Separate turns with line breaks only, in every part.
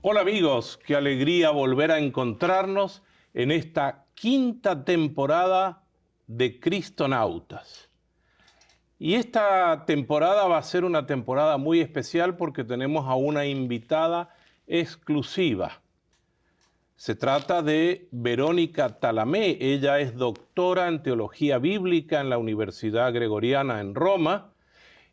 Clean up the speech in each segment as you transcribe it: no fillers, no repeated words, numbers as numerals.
Hola amigos, qué alegría volver a encontrarnos en esta quinta temporada de Cristonautas. Y esta temporada va a ser una temporada muy especial porque tenemos a una invitada exclusiva. Se trata de Verónica Talamé. Ella es doctora en Teología Bíblica en la Universidad Gregoriana en Roma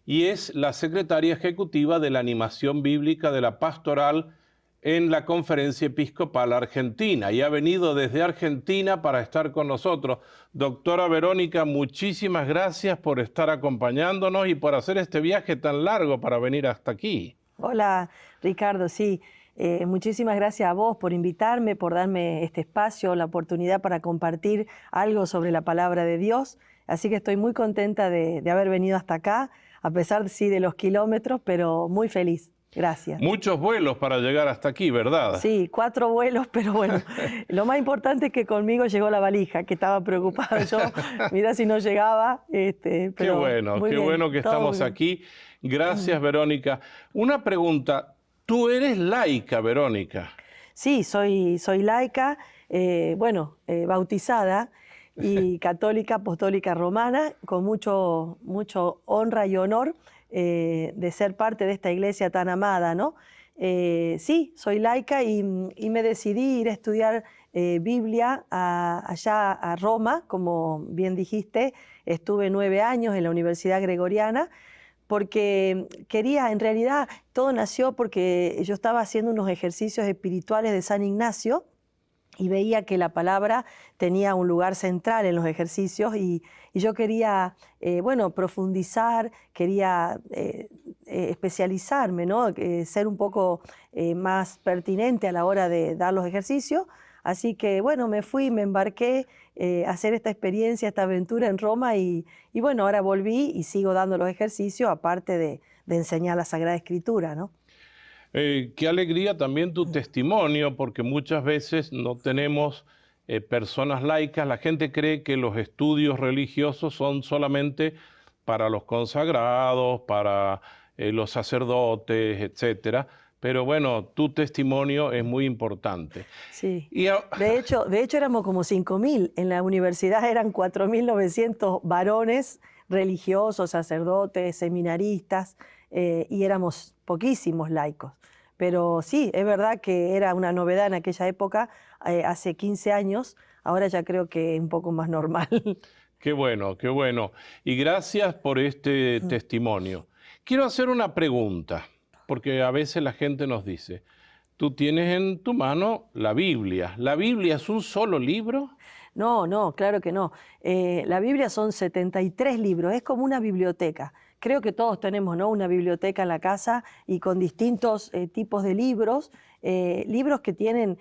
y es la secretaria ejecutiva de la Animación Bíblica de la Pastoral en la Conferencia Episcopal Argentina y ha venido desde Argentina para estar con nosotros. Doctora Verónica, muchísimas gracias por estar acompañándonos y por hacer este viaje tan largo para venir hasta aquí.
Hola, Ricardo, sí. Muchísimas gracias a vos por invitarme, por darme este espacio, la oportunidad para compartir algo sobre la palabra de Dios. Así que estoy muy contenta de haber venido hasta acá, a pesar sí de los kilómetros, pero muy feliz. Gracias.
Muchos vuelos para llegar hasta aquí, ¿verdad?
Sí, 4 vuelos, pero bueno, lo más importante es que conmigo llegó la valija, que estaba preocupada yo, mira si no llegaba. Pero
qué bueno que estamos aquí. Gracias, Verónica. Una pregunta, ¿tú eres laica, Verónica?
Sí, soy laica, bautizada y católica, apostólica romana, con mucho honra y honor de ser parte de esta iglesia tan amada, ¿no? Sí, soy laica y me decidí ir a estudiar Biblia allá a Roma, como bien dijiste. Estuve 9 años en la Universidad Gregoriana, porque quería, en realidad, todo nació porque yo estaba haciendo unos ejercicios espirituales de San Ignacio y veía que la palabra tenía un lugar central en los ejercicios y yo quería, profundizar, quería especializarme, ¿no? Ser un poco más pertinente a la hora de dar los ejercicios. Así que, bueno, me fui, me embarqué a hacer esta experiencia, esta aventura en Roma y bueno, ahora volví y sigo dando los ejercicios, aparte de enseñar la Sagrada Escritura, ¿no?
Qué alegría también tu testimonio, porque muchas veces no tenemos personas laicas. La gente cree que los estudios religiosos son solamente para los consagrados, para los sacerdotes, etcétera. Pero bueno, tu testimonio es muy importante.
Sí, de hecho éramos como 5.000, en la universidad eran 4.900 varones religiosos, sacerdotes, seminaristas, y éramos poquísimos laicos. Pero sí, es verdad que era una novedad en aquella época, hace 15 años, ahora ya creo que es un poco más normal.
Qué bueno, qué bueno. Y gracias por este testimonio. Quiero hacer una pregunta, porque a veces la gente nos dice, tú tienes en tu mano la Biblia. ¿La Biblia es un solo libro?
No, claro que no. La Biblia son 73 libros, es como una biblioteca. Creo que todos tenemos, ¿no?, una biblioteca en la casa y con distintos tipos de libros, libros que tienen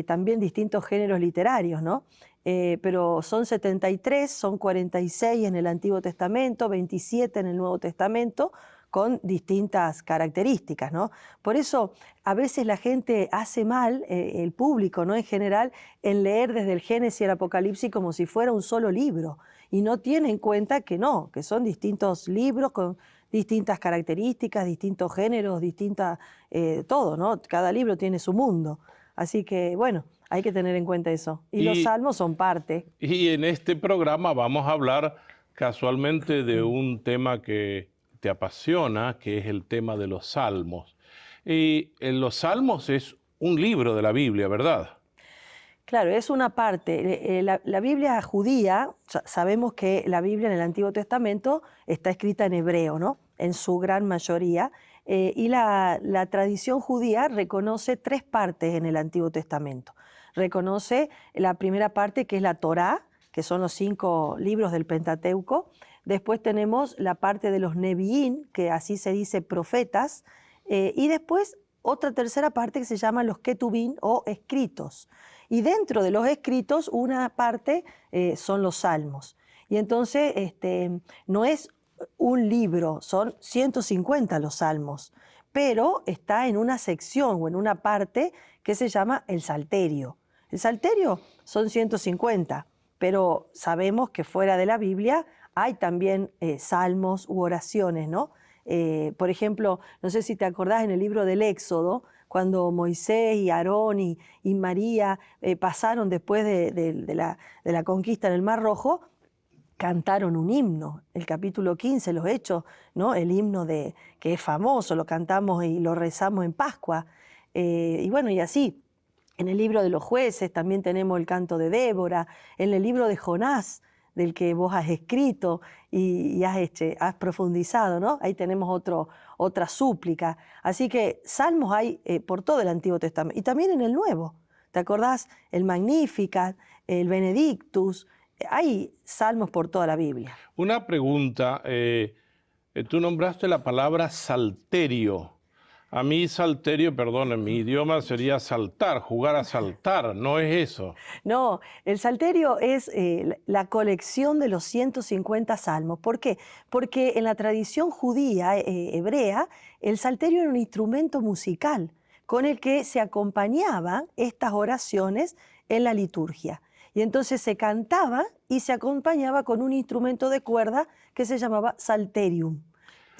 también distintos géneros literarios, ¿no? Pero son 73, son 46 en el Antiguo Testamento, 27 en el Nuevo Testamento, con distintas características, ¿no? Por eso a veces la gente hace mal, el público, ¿no?, en general, en leer desde el Génesis al Apocalipsis como si fuera un solo libro y no tiene en cuenta que no, que son distintos libros con distintas características, distintos géneros, todo, ¿no? Cada libro tiene su mundo. Así que, bueno, hay que tener en cuenta eso. Y los salmos son parte.
Y en este programa vamos a hablar casualmente de un tema que te apasiona, que es el tema de los salmos. Y en los salmos es un libro de la Biblia, ¿verdad?
Claro, es una parte. La Biblia judía, sabemos que la Biblia en el Antiguo Testamento está escrita en hebreo, ¿no?, en su gran mayoría. Y la tradición judía reconoce 3 partes en el Antiguo Testamento. Reconoce la primera parte, que es la Torá, que son los 5 libros del Pentateuco. Después tenemos la parte de los Neviín, que así se dice profetas. Y después otra tercera parte que se llama los Ketubín o escritos. Y dentro de los escritos, una parte son los salmos. Y entonces no es un libro, son 150 los salmos, pero está en una sección o en una parte que se llama el Salterio. El Salterio son 150, pero sabemos que fuera de la Biblia hay también salmos u oraciones, ¿no? Por ejemplo, no sé si te acordás, en el libro del Éxodo cuando Moisés y Aarón y María pasaron después de la conquista en el Mar Rojo, cantaron un himno, el capítulo 15, los Hechos, ¿no? El himno que es famoso, lo cantamos y lo rezamos en Pascua. Y bueno, y así, en el libro de los Jueces también tenemos el canto de Débora, en el libro de Jonás, del que vos has escrito y has profundizado, ¿no? Ahí tenemos otra súplica. Así que salmos hay por todo el Antiguo Testamento y también en el Nuevo. ¿Te acordás? El Magnificat, el Benedictus. Hay salmos por toda la Biblia.
Una pregunta, tú nombraste la palabra salterio. A mí salterio, perdón, en mi idioma sería saltar, jugar a saltar, no es eso.
No, el salterio es la colección de los 150 salmos. ¿Por qué? Porque en la tradición judía, hebrea, el salterio era un instrumento musical con el que se acompañaban estas oraciones en la liturgia. Y entonces se cantaba y se acompañaba con un instrumento de cuerda que se llamaba salterium.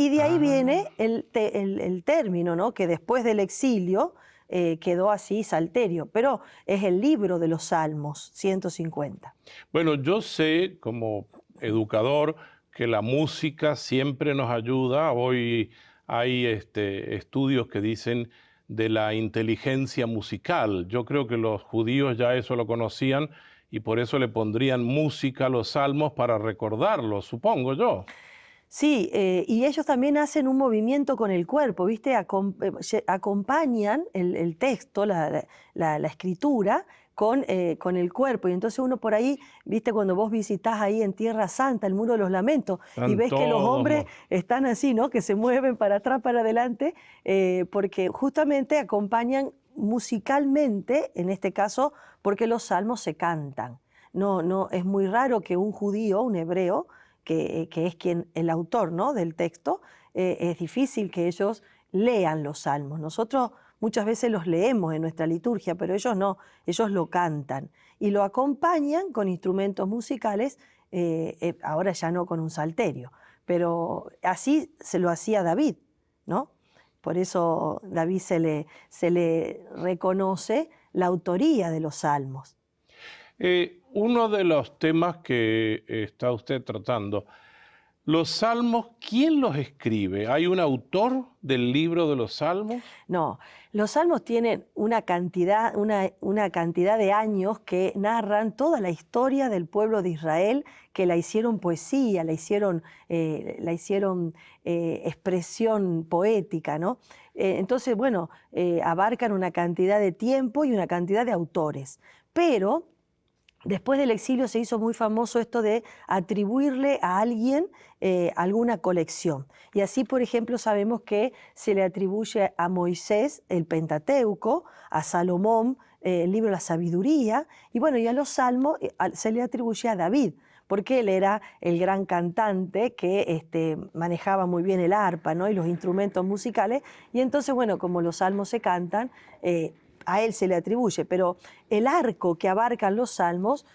Y de ahí viene el término, ¿no? Que después del exilio quedó así salterio, pero es el libro de los Salmos, 150.
Bueno, yo sé como educador que la música siempre nos ayuda. Hoy hay estudios que dicen de la inteligencia musical. Yo creo que los judíos ya eso lo conocían y por eso le pondrían música a los salmos para recordarlo, supongo yo.
Sí, y ellos también hacen un movimiento con el cuerpo, ¿viste? Acompañan el texto, la escritura, con el cuerpo. Y entonces uno por ahí, ¿viste? Cuando vos visitás ahí en Tierra Santa, el Muro de los Lamentos, y
Están
ves que los
todos
hombres están así, ¿no? Que se mueven para atrás, para adelante, porque justamente acompañan musicalmente, en este caso, porque los salmos se cantan. No, es muy raro que un judío, un hebreo, que es el autor, ¿no? del texto, es difícil que ellos lean los salmos. Nosotros muchas veces los leemos en nuestra liturgia, pero ellos no, ellos lo cantan y lo acompañan con instrumentos musicales, ahora ya no con un salterio, pero así se lo hacía David, ¿no? Por eso David se le reconoce la autoría de los salmos.
Uno de los temas que está usted tratando, los salmos, ¿quién los escribe? ¿Hay un autor del libro de los salmos?
No, los salmos tienen una cantidad de años que narran toda la historia del pueblo de Israel, que la hicieron poesía, la hicieron expresión poética, ¿no? Entonces, bueno, abarcan una cantidad de tiempo y una cantidad de autores. Pero después del exilio se hizo muy famoso esto de atribuirle a alguien alguna colección. Y así, por ejemplo, sabemos que se le atribuye a Moisés el Pentateuco, a Salomón el libro de la sabiduría, y bueno, y a los salmos se le atribuye a David, porque él era el gran cantante que manejaba muy bien el arpa, ¿no? y los instrumentos musicales, y entonces, bueno, como los salmos se cantan, a él se le atribuye, pero el arco que abarcan los salmos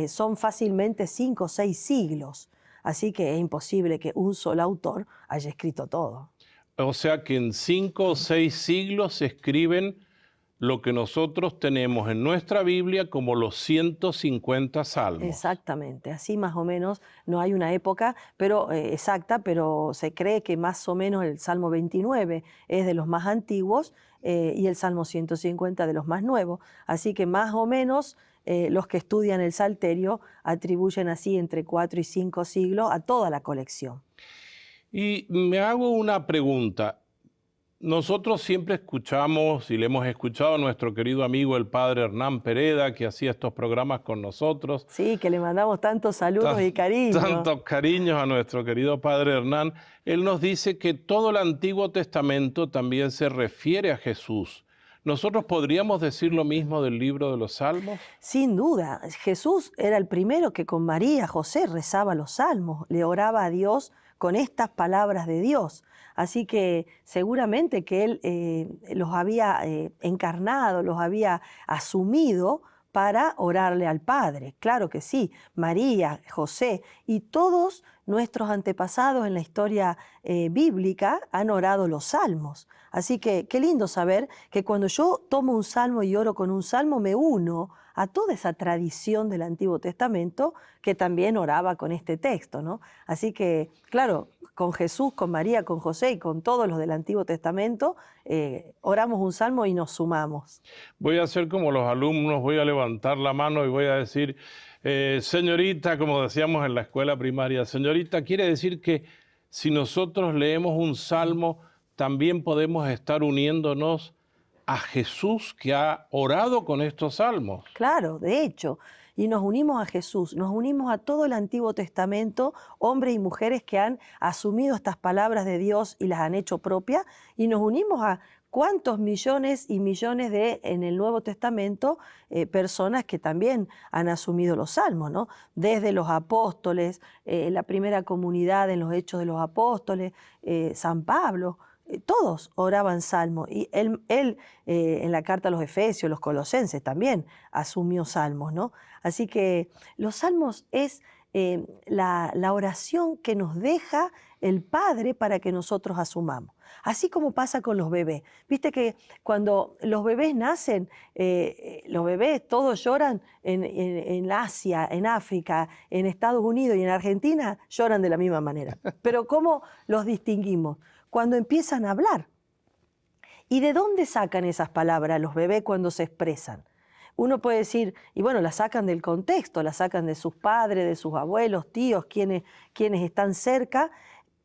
son fácilmente 5 o 6 siglos, así que es imposible que un solo autor haya escrito todo.
O sea que en 5 o 6 siglos se escriben lo que nosotros tenemos en nuestra Biblia como los 150 salmos.
Exactamente, así más o menos, no hay una época exacta, pero se cree que más o menos el Salmo 29 es de los más antiguos y el Salmo 150 de los más nuevos. Así que más o menos los que estudian el Salterio atribuyen así entre 4 y 5 siglos a toda la colección.
Y me hago una pregunta. Nosotros siempre escuchamos y le hemos escuchado a nuestro querido amigo el padre Hernán Pereda, que hacía estos programas con nosotros.
Sí, que le mandamos tantos saludos y cariños.
Tantos cariños a nuestro querido padre Hernán. Él nos dice que todo el Antiguo Testamento también se refiere a Jesús. ¿Nosotros podríamos decir lo mismo del libro de los Salmos?
Sin duda, Jesús era el primero que con María, José rezaba los salmos, le oraba a Dios con estas palabras de Dios. Así que seguramente que él los había encarnado, los había asumido para orarle al Padre. Claro que sí, María, José y todos nuestros antepasados en la historia bíblica han orado los salmos. Así que qué lindo saber que cuando yo tomo un salmo y oro con un salmo, me uno a toda esa tradición del Antiguo Testamento que también oraba con este texto, ¿no? Así que, claro, con Jesús, con María, con José y con todos los del Antiguo Testamento, oramos un salmo y nos sumamos.
Voy a hacer como los alumnos, voy a levantar la mano y voy a decir, señorita, como decíamos en la escuela primaria, señorita, quiere decir que si nosotros leemos un salmo, también podemos estar uniéndonos a Jesús que ha orado con estos salmos.
Claro, de hecho, y nos unimos a Jesús, nos unimos a todo el Antiguo Testamento, hombres y mujeres que han asumido estas palabras de Dios y las han hecho propias, y nos unimos a cuántos millones y millones en el Nuevo Testamento, personas que también han asumido los salmos, ¿no? Desde los apóstoles, la primera comunidad en los Hechos de los Apóstoles, San Pablo. Todos oraban salmos y él en la carta a los Efesios, los Colosenses también asumió salmos, ¿no? Así que los salmos es la oración que nos deja el Padre para que nosotros asumamos. Así como pasa con los bebés. Viste que cuando los bebés nacen, los bebés todos lloran en Asia, en África, en Estados Unidos y en Argentina, lloran de la misma manera. Pero ¿cómo los distinguimos? Cuando empiezan a hablar. ¿Y de dónde sacan esas palabras los bebés cuando se expresan? Uno puede decir, y bueno, las sacan del contexto, las sacan de sus padres, de sus abuelos, tíos, quienes están cerca,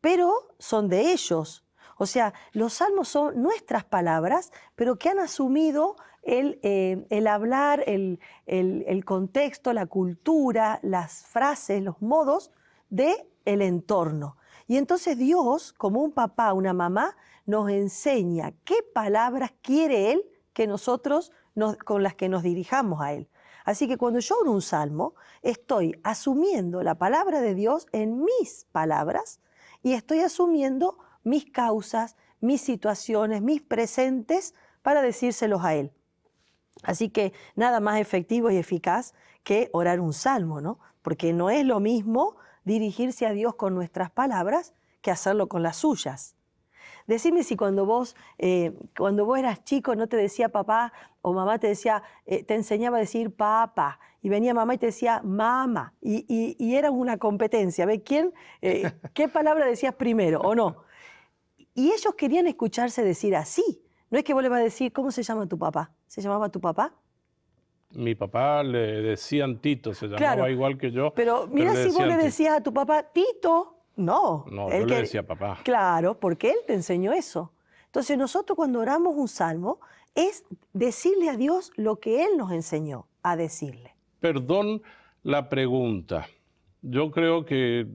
pero son de ellos. O sea, los salmos son nuestras palabras, pero que han asumido el hablar, el contexto, la cultura, las frases, los modos del entorno. Y entonces Dios, como un papá, una mamá, nos enseña qué palabras quiere Él que nosotros con las que nos dirijamos a Él. Así que cuando yo oro un salmo, estoy asumiendo la palabra de Dios en mis palabras y estoy asumiendo mis causas, mis situaciones, mis presentes para decírselos a Él. Así que nada más efectivo y eficaz que orar un salmo, ¿no? Porque no es lo mismo dirigirse a Dios con nuestras palabras que hacerlo con las suyas. Decime si cuando vos eras chico no te decía papá o mamá te enseñaba a decir papá y venía mamá y te decía mamá y era una competencia, ¿ves? ¿Qué palabra decías primero o no? Y ellos querían escucharse decir así. No es que vos le vas a decir, ¿cómo se llama tu papá? ¿Se llamaba tu papá?
Mi papá le decían Tito, se llamaba
Claro,
igual que yo.
pero mira si vos le decías a tu papá Tito. No,
no, yo le decía papá.
Claro, porque Él te enseñó eso. Entonces nosotros cuando oramos un salmo es decirle a Dios lo que Él nos enseñó a decirle.
Perdón la pregunta. Yo creo que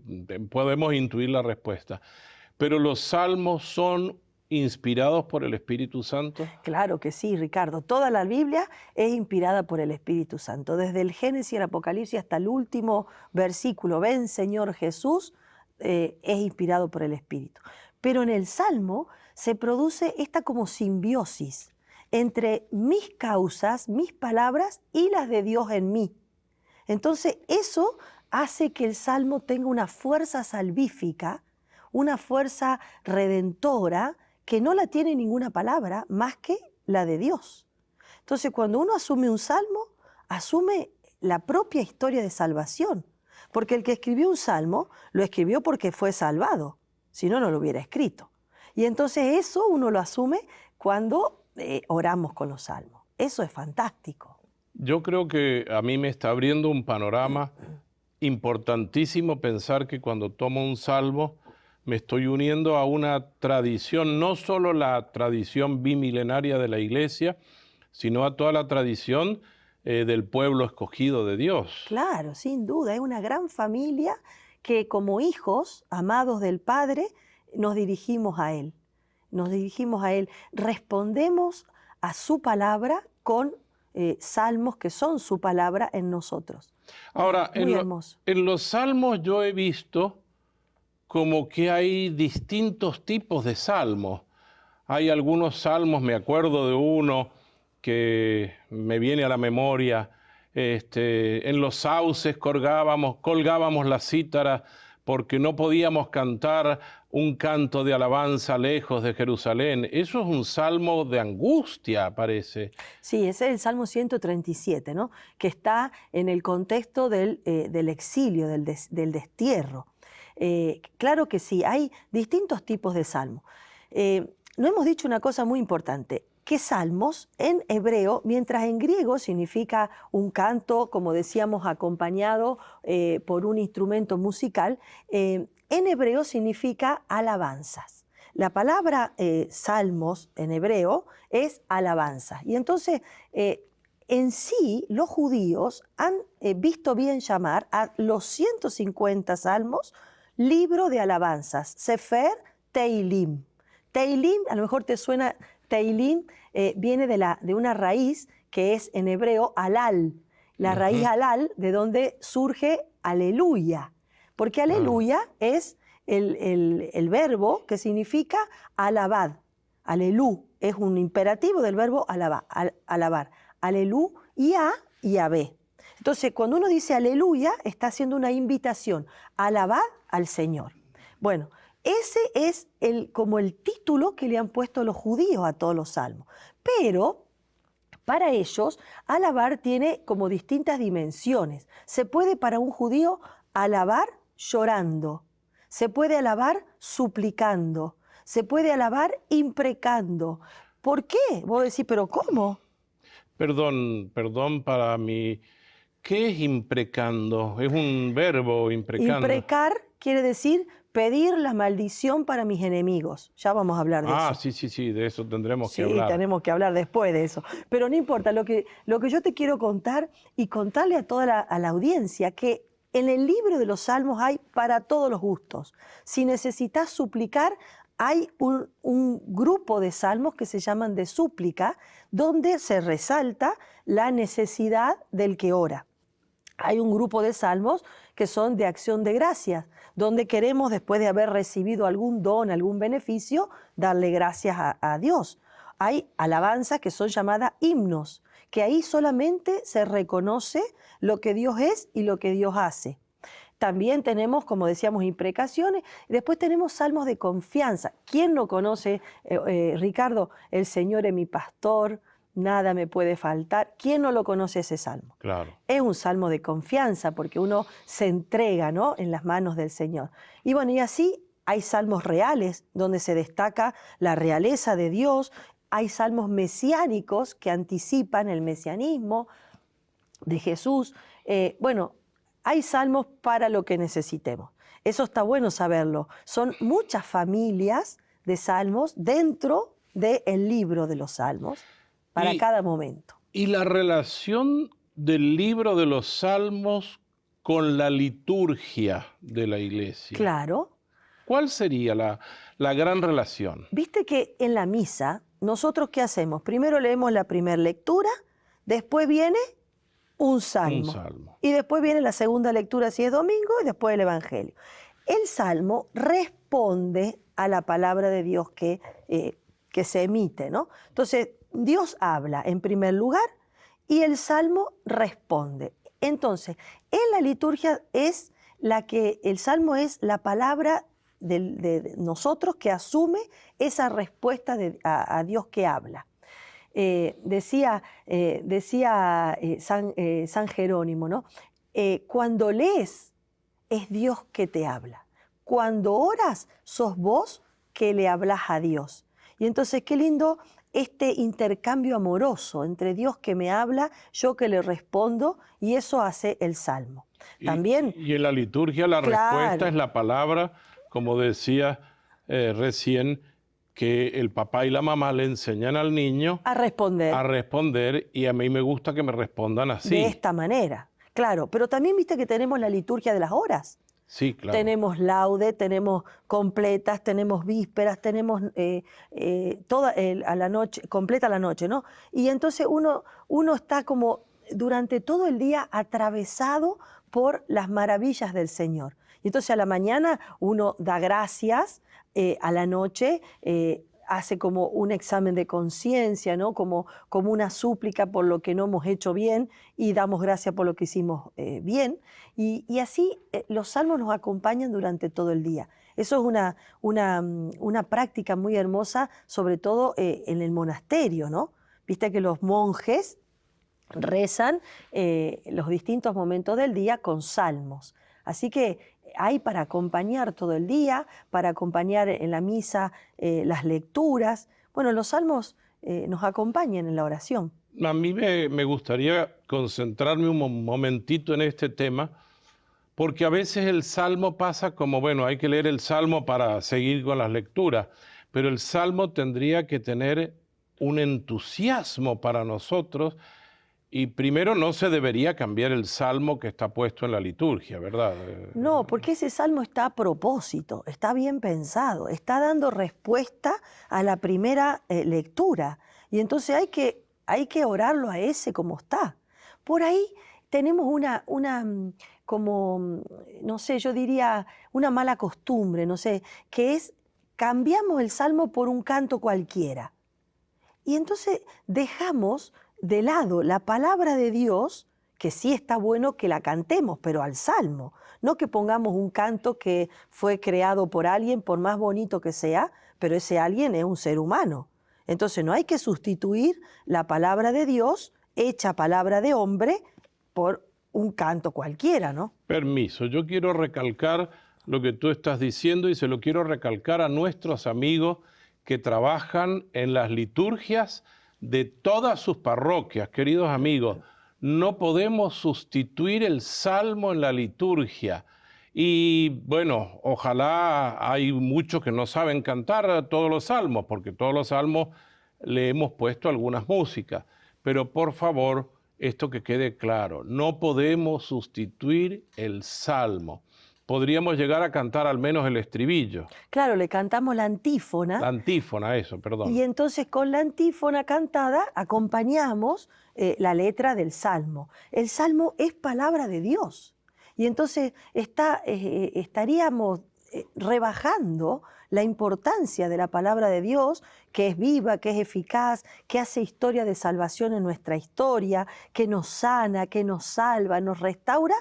podemos intuir la respuesta. ¿Pero los salmos son inspirados por el Espíritu Santo?
Claro que sí, Ricardo. Toda la Biblia es inspirada por el Espíritu Santo. Desde el Génesis y el Apocalipsis hasta el último versículo, ven Señor Jesús, es inspirado por el Espíritu. Pero en el Salmo se produce esta como simbiosis entre mis causas, mis palabras y las de Dios en mí. Entonces eso hace que el Salmo tenga una fuerza salvífica, una fuerza redentora que no la tiene ninguna palabra más que la de Dios. Entonces cuando uno asume un Salmo, asume la propia historia de salvación. Porque el que escribió un salmo, lo escribió porque fue salvado, si no, no lo hubiera escrito. Y entonces eso uno lo asume cuando oramos con los salmos. Eso es fantástico.
Yo creo que a mí me está abriendo un panorama importantísimo pensar que cuando tomo un salmo me estoy uniendo a una tradición, no solo la tradición bimilenaria de la Iglesia, sino a toda la tradición del pueblo escogido de Dios.
Claro, sin duda, es una gran familia que como hijos amados del Padre nos dirigimos a Él. Nos dirigimos a Él, respondemos a su palabra con salmos que son su palabra en nosotros.
Ahora,
hermoso.
En los salmos yo he visto como que hay distintos tipos de salmos. Hay algunos salmos, me acuerdo de uno que me viene a la memoria, en los sauces colgábamos la cítara porque no podíamos cantar un canto de alabanza lejos de Jerusalén. Eso es un salmo de angustia, parece.
Sí, ese es el Salmo 137, ¿no? Que está en el contexto del exilio, del destierro. Claro que sí, hay distintos tipos de salmos. No hemos dicho una cosa muy importante, que salmos en hebreo, mientras en griego significa un canto, como decíamos, acompañado por un instrumento musical, en hebreo significa alabanzas. La palabra salmos en hebreo es alabanza. Y entonces, en sí, los judíos han visto bien llamar a los 150 salmos libro de alabanzas, Sefer Teilim. Teilim, a lo mejor te suena, Teilim viene de una raíz que es en hebreo halal. La raíz halal, de donde surge aleluya. Porque aleluya es el verbo que significa alabad. Alelú es un imperativo del verbo alabar. Alelú, ya y abé. Entonces, cuando uno dice aleluya, está haciendo una invitación. Alabad al Señor. Bueno, ese es como el título que le han puesto los judíos a todos los salmos. Pero para ellos, alabar tiene como distintas dimensiones. Se puede para un judío alabar llorando, se puede alabar suplicando, se puede alabar imprecando. ¿Por qué? Vos decís, ¿pero cómo?
Perdón para mí. ¿Qué es imprecando? Es un verbo, imprecando.
Imprecar quiere decir pedir la maldición para mis enemigos. Ya vamos a hablar de eso.
Sí, de eso tendremos que
Sí,
hablar.
tenemos que hablar después de eso. Pero no importa, lo que yo te quiero contar y contarle a toda la audiencia, que en el libro de los Salmos hay para todos los gustos. Si necesitas suplicar, hay un grupo de salmos que se llaman de súplica, donde se resalta la necesidad del que ora. Hay un grupo de salmos que son de acción de gracias, donde queremos, después de haber recibido algún don, algún beneficio, darle gracias a Dios. Hay alabanzas que son llamadas himnos, que ahí solamente se reconoce lo que Dios es y lo que Dios hace. También tenemos, como decíamos, imprecaciones, y después tenemos salmos de confianza. ¿Quién no conoce, Ricardo? El Señor es mi pastor, nada me puede faltar. ¿Quién no lo conoce ese salmo?
Claro.
Es un salmo de confianza porque uno se entrega, ¿no?, en las manos del Señor. Y bueno, y así hay salmos reales donde se destaca la realeza de Dios. Hay salmos mesiánicos que anticipan el mesianismo de Jesús. Bueno, hay salmos para lo que necesitemos. Eso está bueno saberlo. Son muchas familias de salmos dentro del libro de los salmos para cada momento.
¿Y la relación del libro de los salmos con la liturgia de la iglesia?
Claro.
¿Cuál sería la gran relación?
Viste que en la misa, ¿nosotros qué hacemos? Primero leemos la primera lectura, después viene un salmo. Y después viene la segunda lectura si es domingo y después el evangelio. El salmo responde a la palabra de Dios que se emite, ¿no? Entonces, Dios habla en primer lugar y el salmo responde. Entonces, en la liturgia el salmo es la palabra de nosotros que asume esa respuesta a Dios que habla. Decía San Jerónimo, ¿no? Cuando lees, es Dios que te habla. Cuando oras, sos vos que le hablas a Dios. Y entonces, qué lindo este intercambio amoroso entre Dios que me habla, yo que le respondo, y eso hace el salmo. También,
y en la liturgia la respuesta es la palabra, como decía recién, que el papá y la mamá le enseñan al niño
a responder,
y a mí me gusta que me respondan así.
De esta manera, claro. Pero también viste que tenemos la liturgia de las horas.
Sí, claro.
Tenemos laude, tenemos completas, tenemos vísperas, tenemos toda a la noche, completa la noche, ¿no? Y entonces uno está como durante todo el día atravesado por las maravillas del Señor. Y entonces a la mañana uno da gracias, a la noche hace como un examen de conciencia, ¿no? Como una súplica por lo que no hemos hecho bien y damos gracias por lo que hicimos bien. Y así los salmos nos acompañan durante todo el día. Eso es una práctica muy hermosa, sobre todo en el monasterio, ¿no? Viste que los monjes rezan los distintos momentos del día con salmos. Así que hay para acompañar todo el día, para acompañar en la misa las lecturas. Bueno, los salmos nos acompañan en la oración.
A mí me gustaría concentrarme un momentito en este tema, porque a veces el salmo pasa como, bueno, hay que leer el salmo para seguir con las lecturas, pero el salmo tendría que tener un entusiasmo para nosotros. Y primero no se debería cambiar el salmo que está puesto en la liturgia, ¿verdad?
No, porque ese salmo está a propósito, está bien pensado, está dando respuesta a la primera lectura. Y entonces hay que orarlo a ese como está. Por ahí tenemos no sé, yo diría una mala costumbre, no sé, que es cambiamos el salmo por un canto cualquiera. Y entonces dejamos de lado la palabra de Dios, que sí está bueno que la cantemos, pero al salmo, no que pongamos un canto que fue creado por alguien, por más bonito que sea, pero ese alguien es un ser humano. Entonces no hay que sustituir la palabra de Dios, hecha palabra de hombre, por un canto cualquiera, ¿no?
Permiso, yo quiero recalcar lo que tú estás diciendo y se lo quiero recalcar a nuestros amigos que trabajan en las liturgias de todas sus parroquias. Queridos amigos, no podemos sustituir el salmo en la liturgia. Y bueno, ojalá hay muchos que no saben cantar todos los salmos, porque todos los salmos le hemos puesto algunas músicas. Pero por favor, esto que quede claro, no podemos sustituir el salmo. Podríamos llegar a cantar al menos el estribillo.
Claro, le cantamos la antífona.
La antífona, eso, perdón.
Y entonces con la antífona cantada acompañamos la letra del salmo. El salmo es palabra de Dios. Y entonces estaríamos rebajando la importancia de la palabra de Dios, que es viva, que es eficaz, que hace historia de salvación en nuestra historia, que nos sana, que nos salva, nos restaura,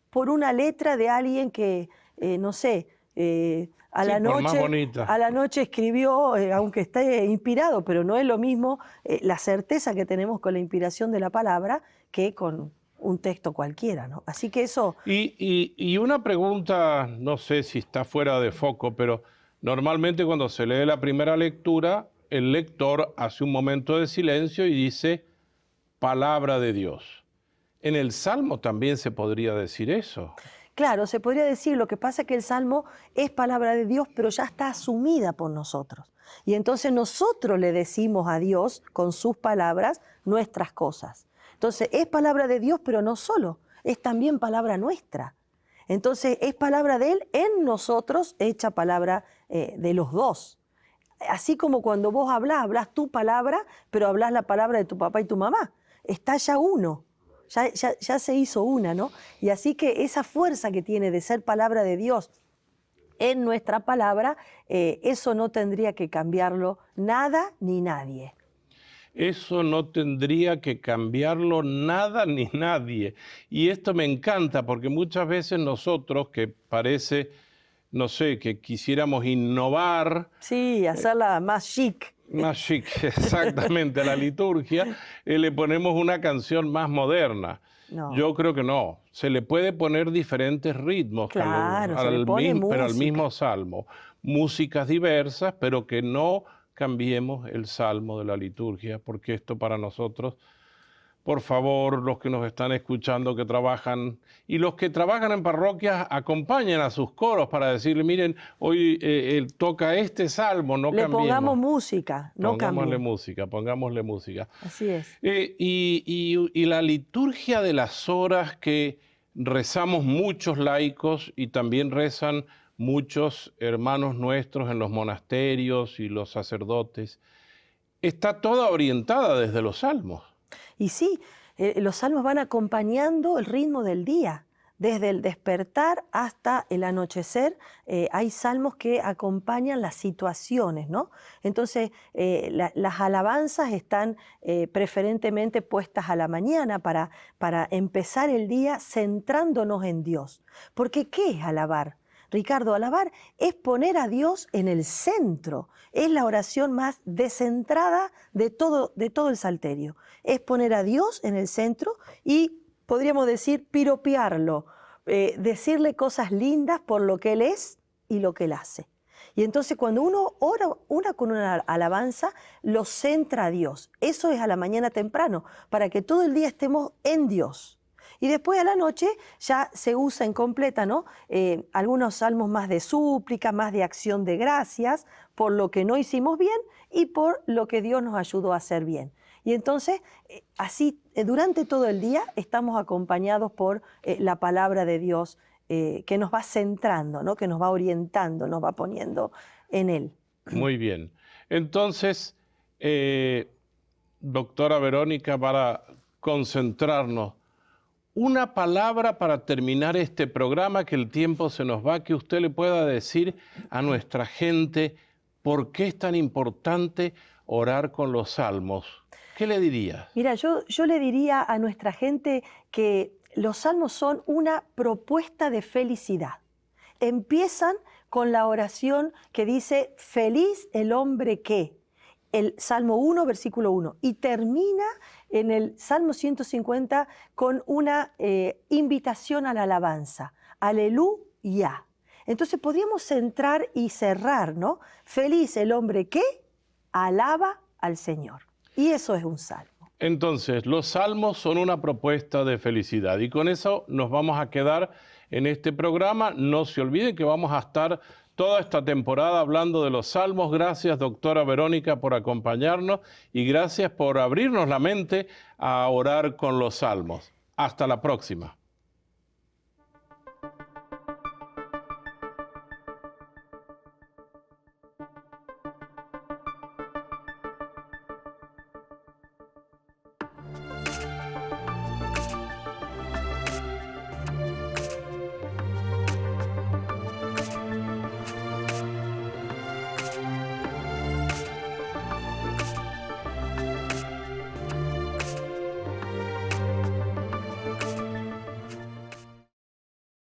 por una letra de alguien que, no sé, a la noche escribió, aunque esté inspirado, pero no es lo mismo la certeza que tenemos con la inspiración de la palabra que con un texto cualquiera, ¿no? Así que eso...
Y una pregunta, no sé si está fuera de foco, pero normalmente cuando se lee la primera lectura, el lector hace un momento de silencio y dice, palabra de Dios. En el Salmo también se podría decir eso.
Claro, se podría decir, lo que pasa es que el Salmo es palabra de Dios, pero ya está asumida por nosotros. Y entonces nosotros le decimos a Dios, con sus palabras, nuestras cosas. Entonces es palabra de Dios, pero no solo, es también palabra nuestra. Entonces es palabra de Él en nosotros, hecha palabra de los dos. Así como cuando vos hablás tu palabra, pero hablás la palabra de tu papá y tu mamá. Está ya uno. Ya se hizo una, ¿no? Y así que esa fuerza que tiene de ser palabra de Dios en nuestra palabra, eso no tendría que cambiarlo nada ni nadie.
Eso no tendría que cambiarlo nada ni nadie. Y esto me encanta porque muchas veces nosotros, que parece, no sé, que quisiéramos innovar.
Sí, hacerla más chic.
Más chic, exactamente, a la liturgia, le ponemos una canción más moderna. No. Yo creo que no. Se le puede poner diferentes ritmos,
claro,
pero al mismo salmo. Músicas diversas, pero que no cambiemos el salmo de la liturgia, porque esto para nosotros, por favor, los que nos están escuchando, que trabajan, y los que trabajan en parroquias, acompañen a sus coros para decirle, miren, hoy toca este salmo, no cambiemos.
Le pongamos música, no cambiemos.
Pongámosle música.
Así es.
Y la liturgia de las horas que rezamos muchos laicos y también rezan muchos hermanos nuestros en los monasterios y los sacerdotes, está toda orientada desde los salmos.
Y sí, los salmos van acompañando el ritmo del día. Desde el despertar hasta el anochecer, hay salmos que acompañan las situaciones, ¿no? Entonces, las alabanzas están preferentemente puestas a la mañana para empezar el día centrándonos en Dios. Porque, ¿qué es alabar? Ricardo, alabar es poner a Dios en el centro. Es la oración más descentrada de todo el Salterio. Es poner a Dios en el centro y, podríamos decir, piropearlo, decirle cosas lindas por lo que Él es y lo que Él hace. Y entonces cuando uno ora con una alabanza, lo centra a Dios. Eso es a la mañana temprano, para que todo el día estemos en Dios. Y después a la noche ya se usa en completa, ¿no? Algunos salmos más de súplica, más de acción de gracias, por lo que no hicimos bien y por lo que Dios nos ayudó a hacer bien. Y entonces, así, durante todo el día estamos acompañados por la palabra de Dios que nos va centrando, ¿no? Que nos va orientando, nos va poniendo en Él.
Muy bien. Entonces, doctora Verónica, para concentrarnos, una palabra para terminar este programa, que el tiempo se nos va, que usted le pueda decir a nuestra gente por qué es tan importante orar con los salmos. ¿Qué le diría?
Mira, yo le diría a nuestra gente que los salmos son una propuesta de felicidad. Empiezan con la oración que dice, feliz el hombre que, el Salmo 1, versículo 1, y termina en el Salmo 150 con una invitación a la alabanza, aleluya. Entonces podríamos centrar y cerrar, ¿no? Feliz el hombre que alaba al Señor. Y eso es un salmo.
Entonces, los salmos son una propuesta de felicidad y con eso nos vamos a quedar en este programa. No se olviden que vamos a estar toda esta temporada hablando de los salmos. Gracias, doctora Verónica, por acompañarnos y gracias por abrirnos la mente a orar con los salmos. Hasta la próxima.